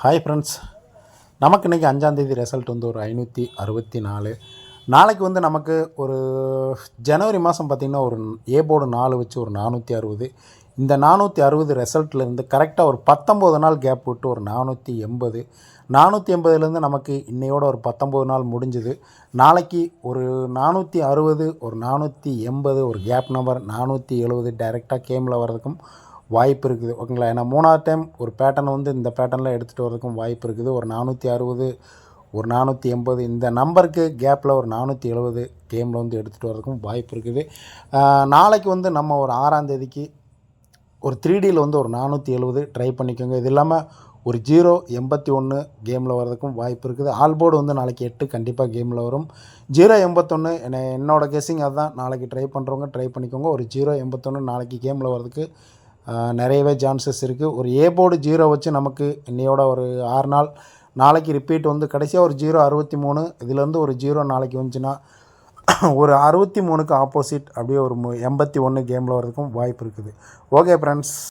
Hi friends, நமக்கு இன்றைக்கி 5ஆந்தேதி result வந்து ஒரு 564. நாளைக்கு வந்து நமக்கு ஒரு ஜனவரி மாதம் பார்த்திங்கன்னா ஒரு ஏ போர்டு 4 வச்சு ஒரு 460. இந்த 460 ரிசல்ட்லேருந்து கரெக்டாக ஒரு 19 நாள் கேப் விட்டு ஒரு 480. 480லேருந்து நமக்கு இன்னையோட ஒரு 19 நாள் முடிஞ்சுது. நாளைக்கு ஒரு 460, ஒரு 480, ஒரு கேப் நம்பர் 470 டைரெக்டாக கேமில் வர்றதுக்கும் வாய்ப்பு இருக்குது. ஓகேங்களா? ஏன்னா 3வது டைம் ஒரு பேட்டர்ன் வந்து இந்த பேட்டர்னில் எடுத்துகிட்டு வரதுக்கும் வாய்ப்பு இருக்குது. ஒரு 460, ஒரு 480 இந்த நம்பருக்கு கேப்பில் ஒரு 470 கேமில் வந்து எடுத்துகிட்டு வரதுக்கும் வாய்ப்பு இருக்குது. நாளைக்கு வந்து நம்ம ஒரு 6ஆந்தேதிக்கு ஒரு 3Dயில் வந்து ஒரு 470 ட்ரை பண்ணிக்கோங்க. இது இல்லாமல் ஒரு 081 கேமில் வர்றதுக்கும் வாய்ப்பு இருக்குது. ஆல் போர்டு வந்து நாளைக்கு 8 கண்டிப்பாக கேமில் வரும். 081 என்னோட கெஸ்ஸிங் அதுதான். நாளைக்கு ட்ரை பண்ணுறவங்க ட்ரை பண்ணிக்கோங்க. ஒரு 081 நாளைக்கு கேமில் வர்றதுக்கு நிறையவே சான்சஸ் இருக்குது. ஒரு ஏ போர்டு 0 வச்சு நமக்கு இன்னையோட ஒரு 6 நாள், நாளைக்கு ரிப்பீட் வந்து கடைசியாக ஒரு 063, இதுலேருந்து ஒரு 0 நாளைக்கு வந்துச்சுன்னா ஒரு 63க்கு ஆப்போசிட் அப்படியே ஒரு 81 கேமில் வர்றதுக்கும் வாய்ப்பு இருக்குது. Okay friends.